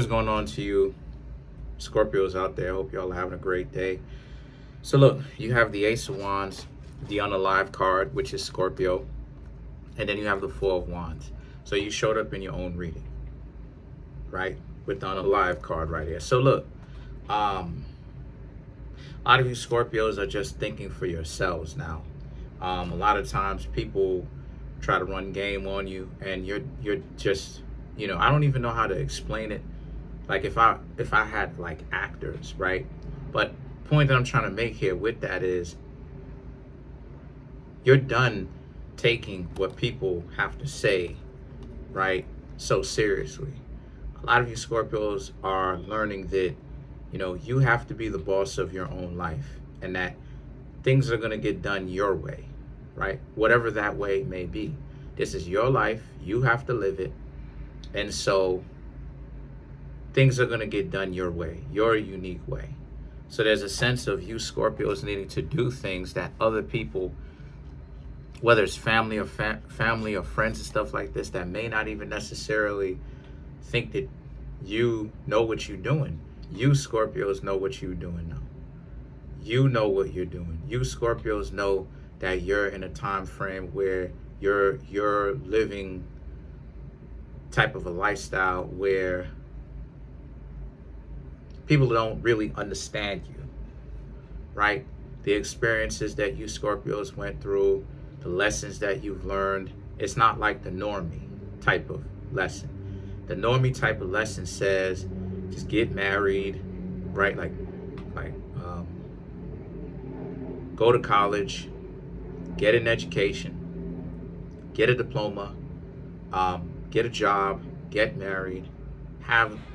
What's going on to you Scorpios out there? Hope y'all are having a great day. So look, you have the Ace of Wands, the Unalive card, which is Scorpio, and then you have the Four of Wands. So you showed up in your own reading, right? With the Unalive card right here. So look, a lot of you Scorpios are just thinking for yourselves now. A lot of times people try to run game on you, and you're just, I don't even know how to explain it. Like if I had like actors, right? But point that I'm trying to make here with that is you're done taking what people have to say, right, so seriously. A lot of you Scorpios are learning that, you have to be the boss of your own life, and that things are going to get done your way, right? Whatever that way may be. This is your life. You have to live it. And so things are going to get done your way, your unique way. So there's a sense of you Scorpios needing to do things that other people, whether it's family or family or friends and stuff like this, that may not even necessarily think that you know what you're doing. You Scorpios know what you're doing now. You know what you're doing. You Scorpios know that you're in a time frame where you're living type of a lifestyle where people don't really understand you, right? The experiences that you Scorpios went through, the lessons that you've learned, it's not like the normie type of lesson. The normie type of lesson says, just get married, right? Like go to college, get an education, get a diploma, get a job, get married,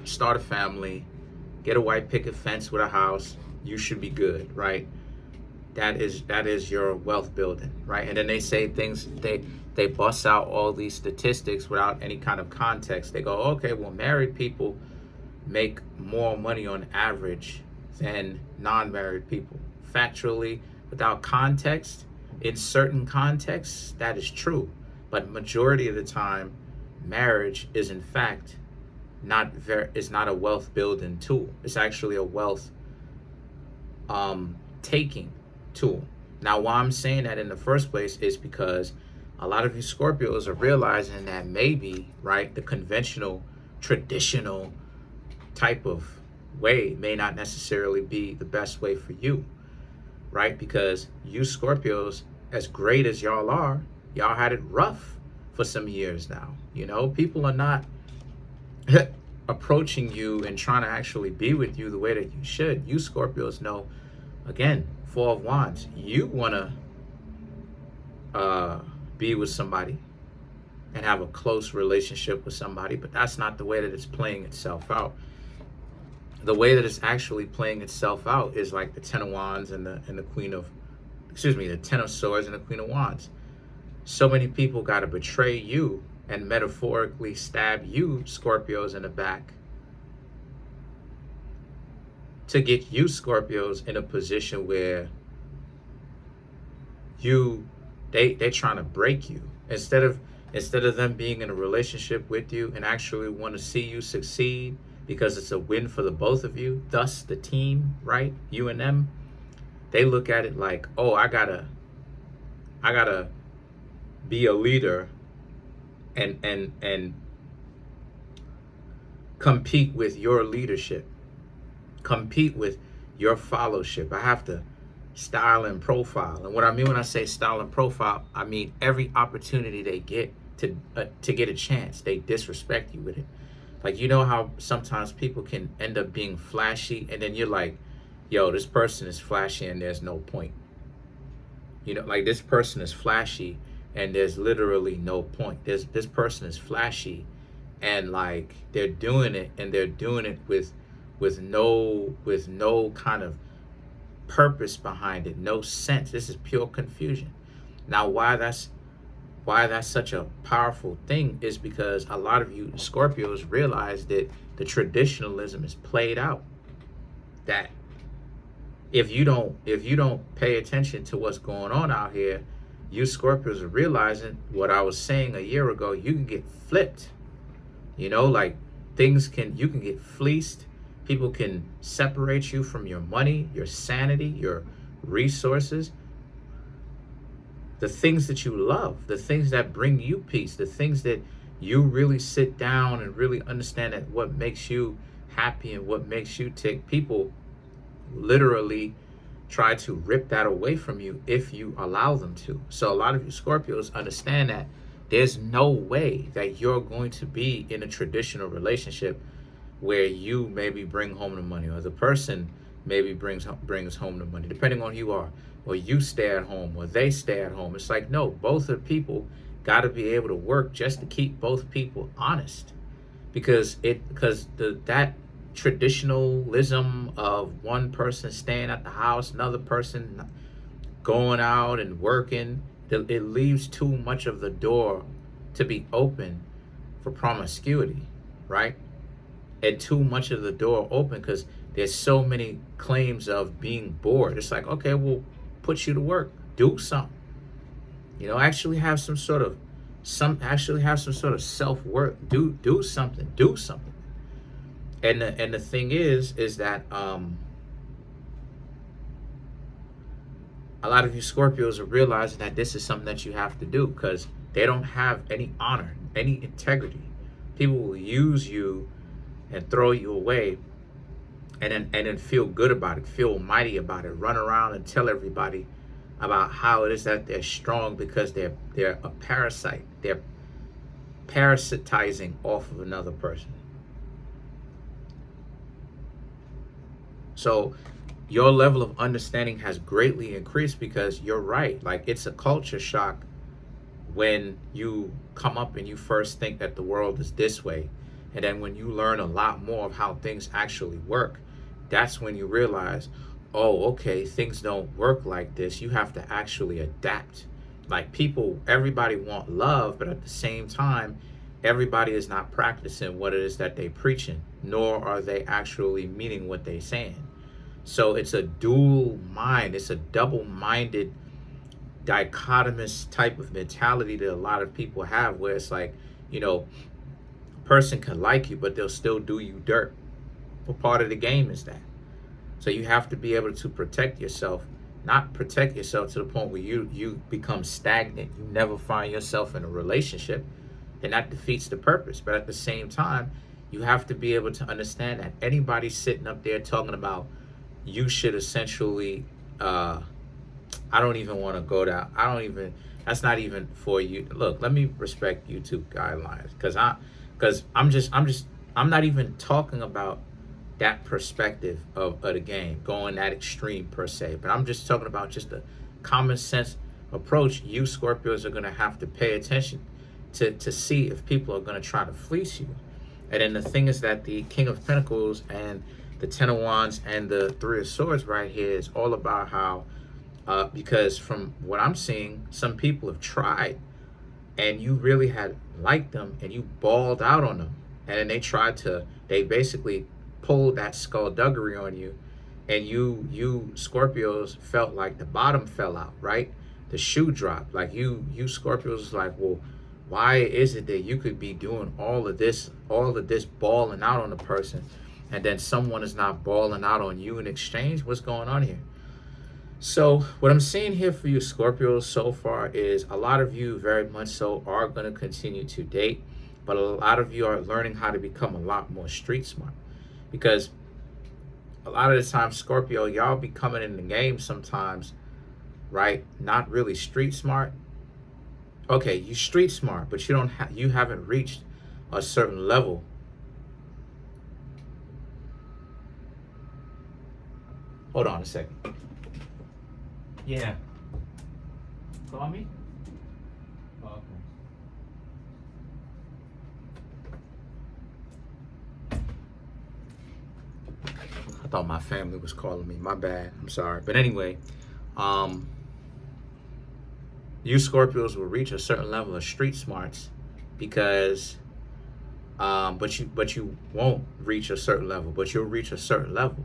start a family, get a white picket fence with a house. You should be good, right? That is your wealth building, right? And then they say things, they bust out all these statistics without any kind of context. They go, okay, well, married people make more money on average than non-married people. Factually, without context, in certain contexts, that is true. But majority of the time, marriage is in fact is not a wealth building tool. It's actually a wealth taking tool. Now, why I'm saying that in the first place is because a lot of you Scorpios are realizing that maybe, right, the conventional, traditional type of way may not necessarily be the best way for you, right? Because you Scorpios, as great as y'all are, y'all had it rough for some years now. People are not approaching you and trying to actually be with you the way that you should. You Scorpios know, again, Four of Wands, you want to be with somebody and have a close relationship with somebody, but that's not the way that it's playing itself out. The way that it's actually playing itself out is like the Ten of Wands and the Ten of Swords and the Queen of Wands. So many people got to betray you and metaphorically stab you Scorpios in the back to get you Scorpios in a position where they're trying to break you instead of them being in a relationship with you and actually want to see you succeed because it's a win for the both of you, thus the team, right? You and them. They look at it like, oh, I gotta be a leader and compete with your leadership, compete with your followship. I have to style and profile. And what I mean when I say style and profile, I mean every opportunity they get to get a chance, they disrespect you with it. Like, how sometimes people can end up being flashy, and then you're like, yo, this person is flashy and there's no point. Like, this person is flashy and there's literally no point. This person is flashy and like they're doing it with no kind of purpose behind it, no sense. This is pure confusion. Now, why that's such a powerful thing is because a lot of you Scorpios realize that the traditionalism is played out. That if you don't pay attention to what's going on out here, you Scorpios are realizing what I was saying a year ago. You can get flipped. Like You can get fleeced. People can separate you from your money, your sanity, your resources, the things that you love, the things that bring you peace, the things that you really sit down and really understand that what makes you happy and what makes you tick. People literally try to rip that away from you if you allow them to. So a lot of you Scorpios understand that there's no way that you're going to be in a traditional relationship where you maybe bring home the money, or the person maybe brings home the money, depending on who you are, or you stay at home, or they stay at home. It's like, no, both of the people got to be able to work just to keep both people honest, because that traditionalism of one person staying at the house, another person going out and working, it leaves too much of the door to be open for promiscuity, right? And too much of the door open because there's so many claims of being bored. It's like, okay, we'll put you to work, do something, actually have some sort of self-worth, do something. And the thing is that a lot of you Scorpios are realizing that this is something that you have to do, because they don't have any honor, any integrity. People will use you and throw you away, and then feel good about it, feel mighty about it, run around and tell everybody about how it is that they're strong because they're a parasite. They're parasitizing off of another person. So your level of understanding has greatly increased, because you're right. Like, it's a culture shock when you come up and you first think that the world is this way. And then when you learn a lot more of how things actually work, that's when you realize, oh, okay, things don't work like this. You have to actually adapt. Like, everybody want love, but at the same time, everybody is not practicing what it is that they preaching, nor are they actually meaning what they saying. So it's a dual mind. It's a double-minded, dichotomous type of mentality that a lot of people have, where it's like, a person can like you, but they'll still do you dirt. What part of the game is that? So you have to be able to protect yourself, not protect yourself to the point where you become stagnant. You never find yourself in a relationship. Then that defeats the purpose. But at the same time, you have to be able to understand that anybody sitting up there talking about you should essentially, I don't even want to go down. That's not even for you. Look, let me respect YouTube guidelines, because I'm not even talking about that perspective of the game, going that extreme per se, but I'm just talking about just a common sense approach. You Scorpios are going to have to pay attention to see if people are going to try to fleece you. And then the thing is that the King of Pentacles and the Ten of Wands and the Three of Swords right here is all about how, because from what I'm seeing, some people have tried and you really had liked them and you balled out on them. And then they basically pulled that skullduggery on you, and you Scorpios felt like the bottom fell out, right? The shoe dropped. Like you Scorpios was like, well, why is it that you could be doing all of this balling out on a person, and then someone is not balling out on you in exchange? What's going on here? So what I'm seeing here for you Scorpios so far is a lot of you very much so are going to continue to date, but a lot of you are learning how to become a lot more street smart, because a lot of the time, Scorpio, y'all be coming in the game sometimes, right? Not really street smart. Okay, you street smart, but you haven't reached a certain level. Hold on a second. Yeah. Call me? Oh, okay. I thought my family was calling me. My bad. I'm sorry. But anyway, you Scorpios will reach a certain level of street smarts because but you won't reach a certain level, but you'll reach a certain level.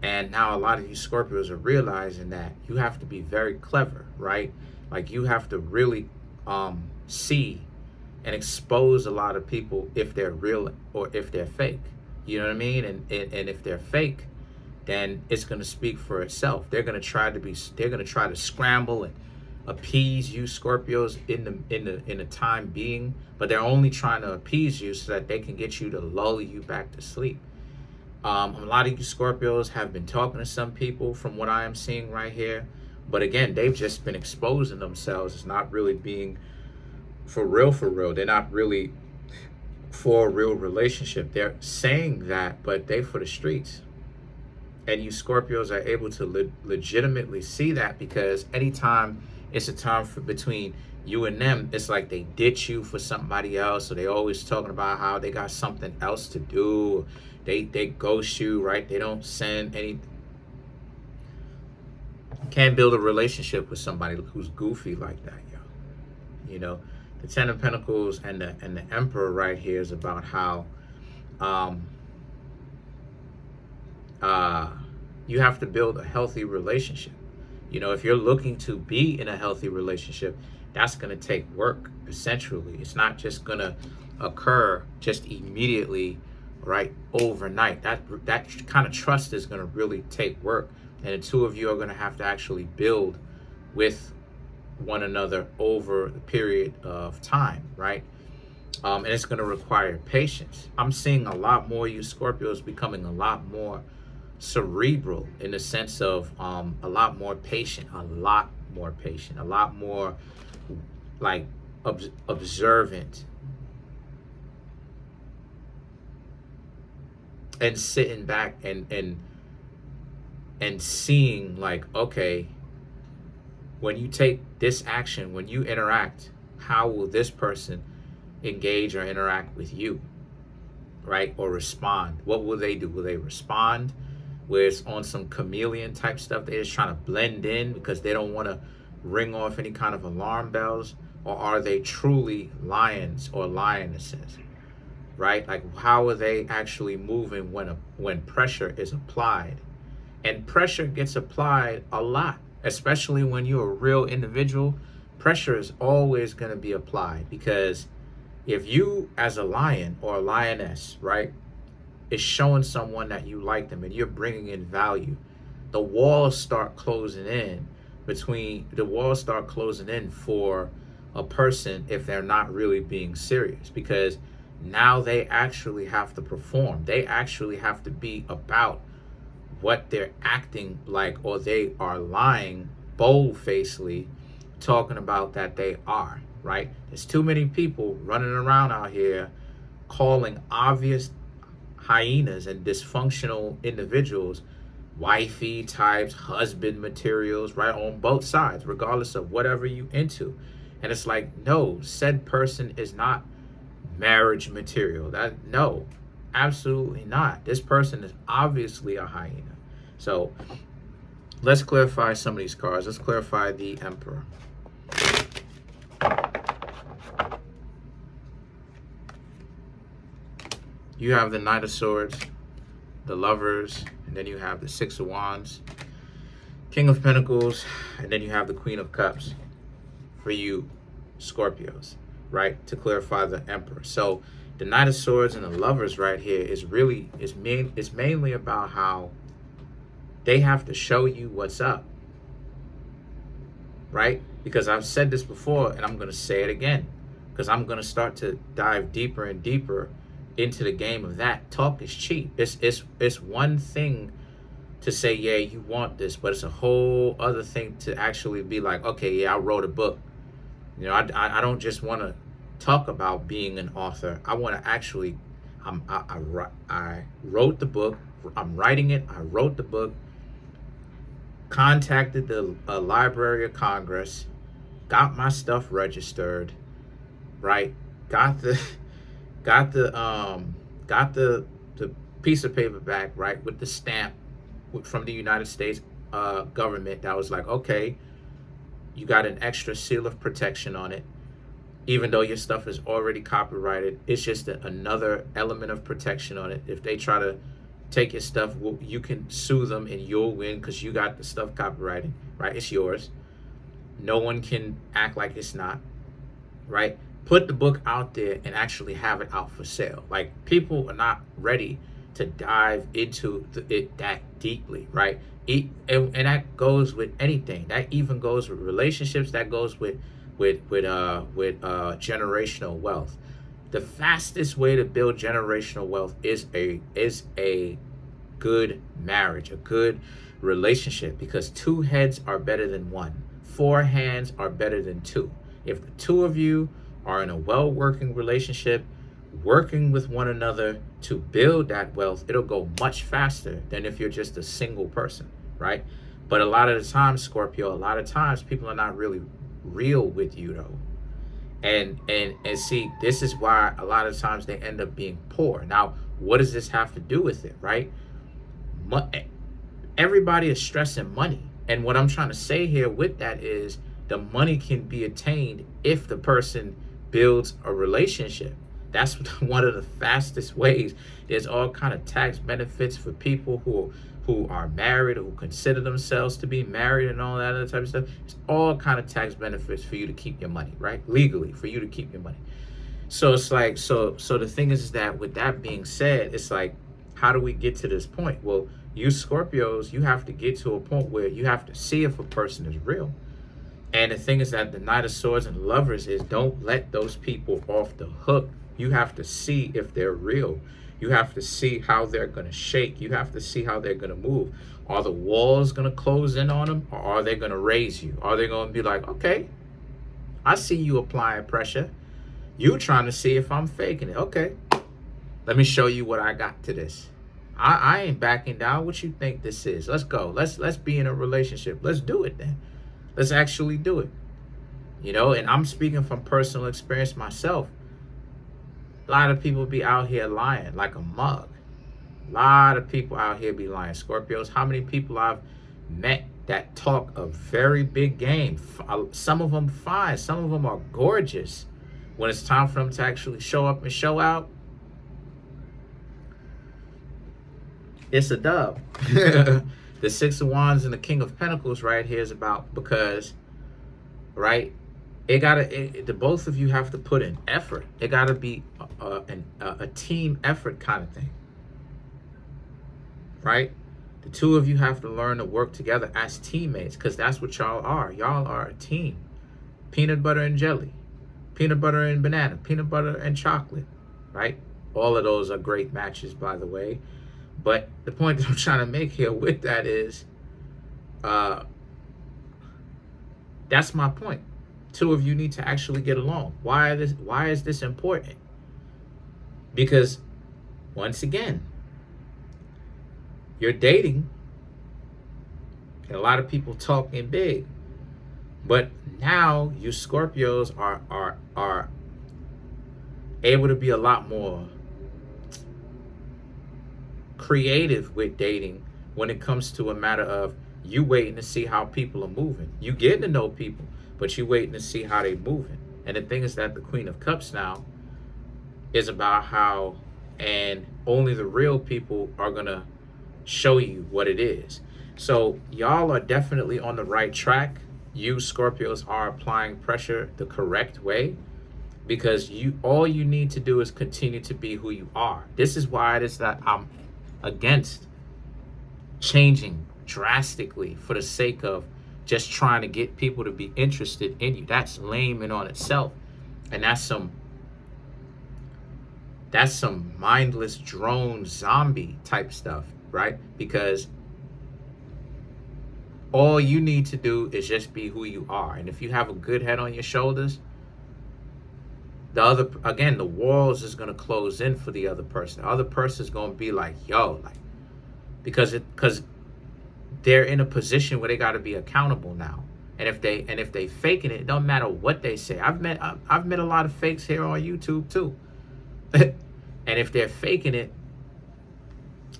And now a lot of you Scorpios are realizing that you have to be very clever, right? Like you have to really see and expose a lot of people if they're real or if they're fake. You know what I mean? And if they're fake, then it's going to speak for itself. They're going to try to scramble and appease you Scorpios in the time being, but they're only trying to appease you so that they can get you to lull you back to sleep. A lot of you Scorpios have been talking to some people from what I am seeing right here, but again, they've just been exposing themselves as not really being for real. They're not really for a real relationship. They're saying that, but they for the streets. And you Scorpios are able to legitimately see that, because anytime it's a time for between you and them, it's like they ditch you for somebody else, or they always talking about how they got something else to do. They ghost you, right? They don't send any. Can't build a relationship with somebody who's goofy like that, yo. You know, the Ten of Pentacles and the Emperor right here is about how you have to build a healthy relationship. You know, if you're looking to be in a healthy relationship, that's going to take work, essentially. It's not just going to occur just immediately, right, overnight. That kind of trust is going to really take work. And the two of you are going to have to actually build with one another over the period of time, right? And it's going to require patience. I'm seeing a lot more you Scorpios becoming a lot more cerebral, in the sense of a lot more patient, a lot more like observant, and sitting back and seeing like, okay, when you take this action, when you interact, how will this person engage or interact with you, right? Or respond? What will they do? Will they respond where it's on some chameleon type stuff? They're just trying to blend in because they don't want to ring off any kind of alarm bells? Or are they truly lions or lionesses, right? Like, how are they actually moving when pressure is applied? And pressure gets applied a lot, especially when you're a real individual. Pressure is always going to be applied, because if you as a lion or a lioness, right, is showing someone that you like them and you're bringing in value, the walls start closing in for a person if they're not really being serious, because now they actually have to perform. They actually have to be about what they're acting like, or they are lying bold-facedly, talking about that they are, right? There's too many people running around out here calling obvious hyenas and dysfunctional individuals wifey types, husband materials, right? On both sides, regardless of whatever you into. And it's like, no, said person is not marriage material. No, absolutely not. This person is obviously a hyena. So let's clarify some of these cards. Let's clarify the Emperor. You have the Knight of Swords, the Lovers, and then you have the Six of Wands, King of Pentacles, and then you have the Queen of Cups for you Scorpios, right? To clarify the Emperor. So the Knight of Swords and the Lovers right here is mainly about how they have to show you what's up, right? Because I've said this before, and I'm going to say it again, because I'm going to start to dive deeper and deeper into the game of that. Talk is cheap. It's one thing to say, yeah, you want this, but it's a whole other thing to actually be like, okay, yeah, I wrote a book. You know, I don't just want to talk about being an author. I want to actually, I wrote the book. I'm writing it. I wrote the book. Contacted the Library of Congress, got my stuff registered, right? Got the piece of paper back, right, with the stamp from the United States government that was like, okay, you got an extra seal of protection on it, even though your stuff is already copyrighted. It's just another element of protection on it. If they try to take your stuff, you can sue them and you'll win because you got the stuff copyrighted, right? It's yours. No one can act like it's not, right? put the book out there and actually have it out for sale. Like, people are not ready to dive into it that deeply, right? And that goes with anything. That even goes with relationships. That goes with generational wealth. The fastest way to build generational wealth is a good marriage, a good relationship, because two heads are better than one. Four hands are better than two. If the two of you are in a well-working relationship, working with one another to build that wealth, it'll go much faster than if you're just a single person, right? But a lot of the times, Scorpio, a lot of times people are not really real with you, though. And see, this is why a lot of times they end up being poor. Now, what does this have to do with it, right? Everybody is stressing money. And what I'm trying to say here with that is the money can be attained if the person builds a relationship. That's one of the fastest ways. There's all kind of tax benefits for people who are married or who consider themselves to be married and all that other type of stuff. It's all kind of tax benefits for you to keep your money, right? Legally, for you to keep your money. So it's like, so the thing is that with that being said, it's like, how do we get to this point? Well, you Scorpios, you have to get to a point where you have to see if a person is real. And the thing is that the Knight of Swords and Lovers is, don't let those people off the hook. You have to see if they're real. You have to see how they're going to shake. You have to see how they're going to move. Are the walls going to close in on them, or are they going to raise you? Are they going to be like, okay, I see you applying pressure. You trying to see if I'm faking it. Okay, let me show you what I got to this. I ain't backing down. What you think this is? Let's go. Let's be in a relationship. Let's do it then. Let's actually do it. You know, and I'm speaking from personal experience myself. A lot of people be out here lying like a mug. A lot of people out here be lying. Scorpios, how many people I've met that talk a very big game? Some of them fine. Some of them are gorgeous. When it's time for them to actually show up and show out, it's a dub. The Six of Wands and the King of Pentacles right here is about, because, right, the both of you have to put in effort. It got to be a team effort kind of thing, right? The two of you have to learn to work together as teammates, because that's what y'all are. Y'all are a team. Peanut butter and jelly, peanut butter and banana, peanut butter and chocolate, right? All of those are great matches, by the way. But the point that I'm trying to make here with that is, that's my point. Two of you need to actually get along. Why is this important? Because, once again, you're dating, and a lot of people talking big, but now you Scorpios are able to be a lot more creative with dating when it comes to a matter of you waiting to see how people are moving. You getting to know people, but you waiting to see how they moving. And the thing is that the Queen of Cups now is about how, and only the real people are gonna show you what it is. So y'all are definitely on the right track. You Scorpios are applying pressure the correct way, because all you need to do is continue to be who you are. This is why it is that I'm against changing drastically for the sake of just trying to get people to be interested in you. That's lame in on itself. And that's some mindless drone zombie type stuff, right? Because all you need to do is just be who you are. And if you have a good head on your shoulders, the walls is gonna close in for the other person. The other person is gonna be like, yo, like, because they're in a position where they gotta be accountable now. And if they faking it, it don't matter what they say. I've met a lot of fakes here on YouTube too. And if they're faking it,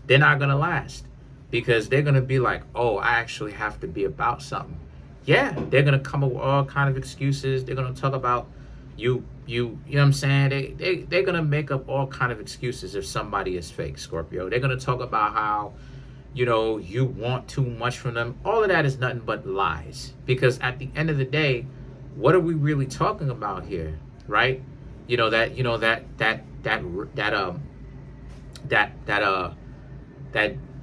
they're not gonna last, because they're gonna be like, oh, I actually have to be about something. Yeah, they're gonna come up with all kind of excuses. They're gonna talk about you know what I'm saying? They're gonna make up all kind of excuses if somebody is fake, Scorpio. They're gonna talk about how, you know, you want too much from them. All of that is nothing but lies. Because at the end of the day, what are we really talking about here, right? You know that you know that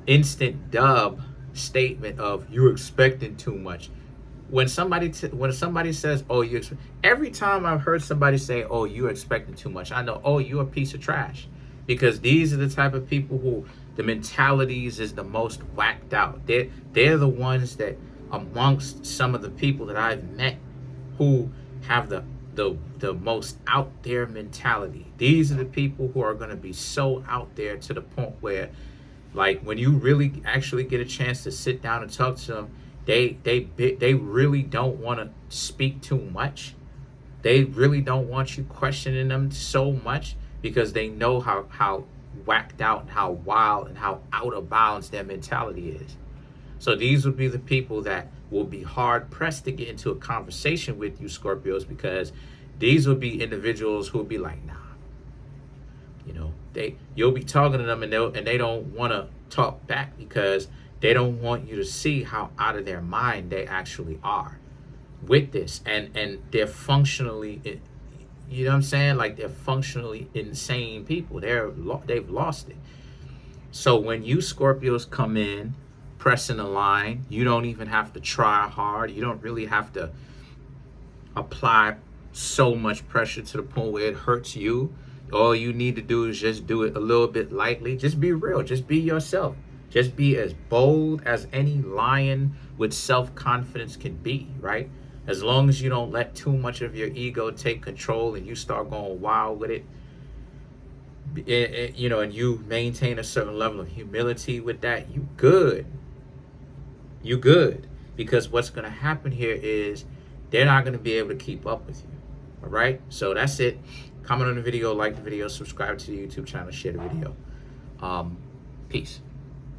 instant dub statement of you expecting too much. When somebody says, "Oh, every time I've heard somebody say, "Oh, you're expecting too much," I know, "Oh, you're a piece of trash," because these are the type of people who the mentalities is the most whacked out. They're the ones that amongst some of the people that I've met who have the most out there mentality. These are the people who are going to be so out there to the point where, like, when you really actually get a chance to sit down and talk to them, they really don't want to speak too much. They really don't want you questioning them so much because they know how whacked out and how wild and how out of bounds their mentality is. So these would be the people that will be hard pressed to get into a conversation with you, Scorpios, because these would be individuals who would be like, nah, you'll be talking to them and they don't want to talk back because they don't want you to see how out of their mind they actually are with this, and they're functionally, you know what I'm saying? Like, they're functionally insane people. They've lost it. So when you Scorpios come in pressing the line, you don't even have to try hard. You don't really have to apply so much pressure to the point where it hurts you. All you need to do is just do it a little bit lightly. Just be real. Just be yourself. Just be as bold as any lion with self-confidence can be, right? As long as you don't let too much of your ego take control and you start going wild with it, and you maintain a certain level of humility with that, you good. You good. Because what's going to happen here is they're not going to be able to keep up with you. All right? So that's it. Comment on the video, like the video, subscribe to the YouTube channel, share the video. Peace.